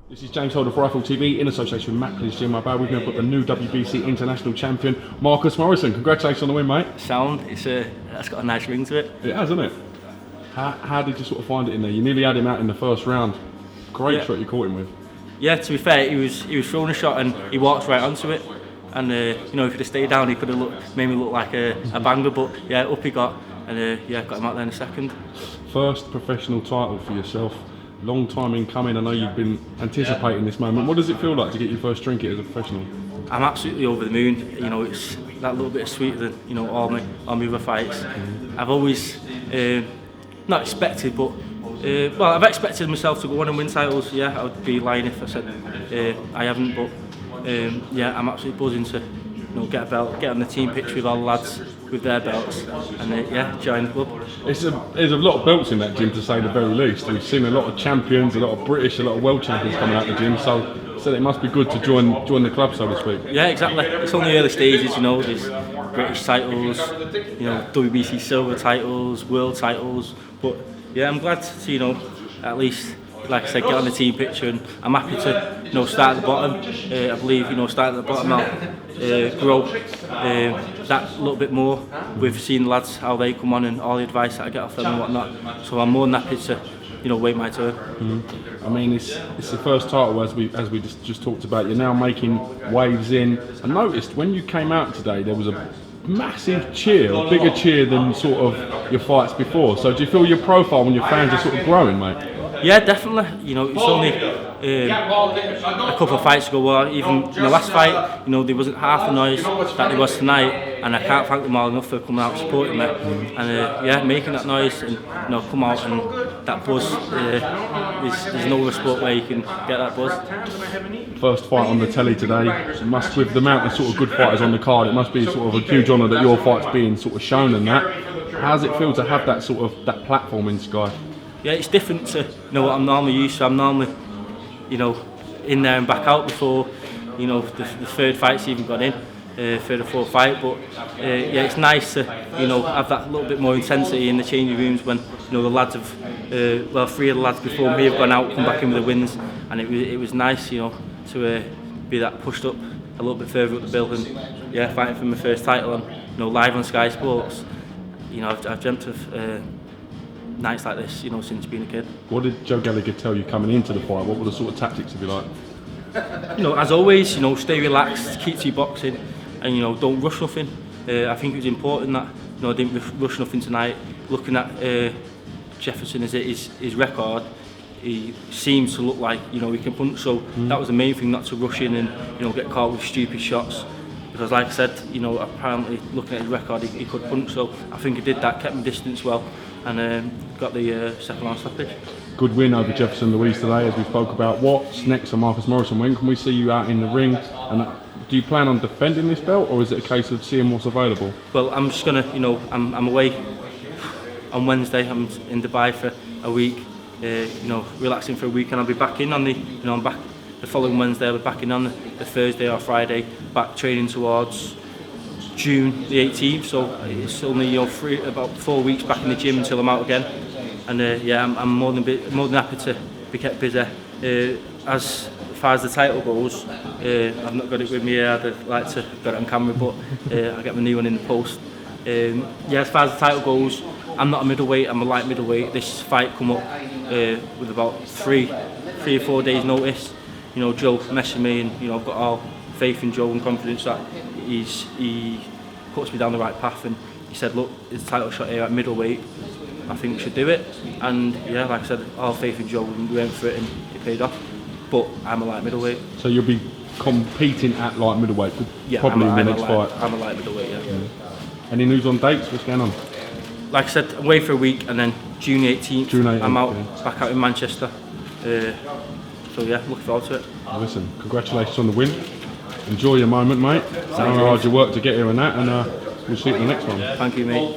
This is James Holder for Rifle TV in association with Macklin's Gym. My bad, we've now got the new WBC International Champion, MORRISON. Congratulations on the win, mate. Sound, that's got a nice ring to it. It has, hasn't it? How did you sort of find it in there? You nearly had him out in the first round. Great shot you caught him with. Yeah, to be fair, he was throwing a shot and he walked right onto it. And you know, if he'd have stayed down, he could have made me look like a banger. But yeah, up he got, and yeah, got him out there in a second. First professional title for yourself. Long time in coming. I know you've been anticipating this moment. What does it feel like to get your first drink as a professional? I'm absolutely over the moon. You know, it's that little bit sweeter than all my other fights. I've always not expected, but well, I've expected myself to go on and win titles. Yeah, I would be lying if I said I haven't. But yeah, I'm absolutely buzzing to get a belt, get on the team picture with all the lads with their belts, and yeah, join the club. There's a lot of belts in that gym, to say the very least. We've seen a lot of champions, a lot of British, a lot of world champions coming out of the gym. So it must be good to join the club, so to speak. Yeah, exactly. It's only early stages, There's British titles, WBC silver titles, world titles. But yeah, I'm glad to at least, like I said, get on the team picture, and I'm happy to start at the bottom. I believe start at the bottom, I'll grow that a little bit more with seeing the lads how they come on and all the advice that I get off them and whatnot. So I'm more than happy to wait my turn. I mean, it's the first title as we just talked about. You're now making waves in. I noticed when you came out today there was a massive cheer, a bigger cheer than sort of your fights before. So do you feel your profile and your fans are sort of growing, mate? Yeah, definitely. It's only a couple of fights ago, or even in the last fight, there wasn't half the noise that there was tonight, and I can't thank them all enough for coming out and supporting me. And yeah, making that noise and come out, and that buzz. There's no other sport where you can get that buzz. First fight on the telly today. With the amount of sort of good fighters on the card, it must be sort of a huge honour that your fight's being sort of shown and that. How does it feel to have that sort of platform in Sky? Yeah, it's different to what I'm normally used to. I'm normally, in there and back out before, the third fight's even got in, third or fourth fight. But yeah, it's nice to, have that little bit more intensity in the changing rooms when, the lads have, well, three of the lads before me have gone out, come back in with the wins, and it was nice, to be that pushed up a little bit further up the bill, and yeah, fighting for my first title and live on Sky Sports. I've dreamt of nights like this, since being a kid. What did Joe Gallagher tell you coming into the fight? What were the sort of tactics, if you like? As always, stay relaxed, keep to your boxing, and don't rush nothing. I think it was important that I didn't rush nothing tonight. Looking at Jefferson as his record, he seems to look like he can punch. So that was the main thing, not to rush in and get caught with stupid shots. Because like I said, apparently looking at his record, he could punch. So I think he did that, kept my distance well, and got the second round stoppage. Good win over Jefferson Louise today, as we spoke about. What's next for Marcus MORRISON? When can we see you out in the ring? And do you plan on defending this belt, or is it a case of seeing what's available? Well, I'm just gonna, I'm away on Wednesday. I'm in Dubai for a week, relaxing for a week, and I'll be back in on the, I'm back the following Wednesday. I'll be back in on the Thursday or Friday, back training towards June the 18th. So it's only about 4 weeks back in the gym until I'm out again. And yeah, I'm more than happy to be kept busy. As far as the title goes, I've not got it with me here. I'd like to get it on camera, but I'll get my new one in the post. Yeah, as far as the title goes, I'm not a middleweight, I'm a light middleweight. This fight come up with about three or 4 days notice. Joe messaged me, and I've got all faith in Joe and confidence that he puts me down the right path, and he said, look, it's a title shot here at middleweight, I think we should do it. And yeah, like I said, all faith in Joe, and we went for it and it paid off. But I'm a light middleweight. So you'll be competing at light middleweight, yeah, probably in the next fight? I'm a light middleweight, yeah. Any news on dates? What's going on? Like I said, away for a week, and then June 18th, I'm out, back out in Manchester. So yeah, looking forward to it. Listen, congratulations on the win. Enjoy your moment, mate. I know how hard you work to get here and that, and we'll see you at the next one. Thank you, mate.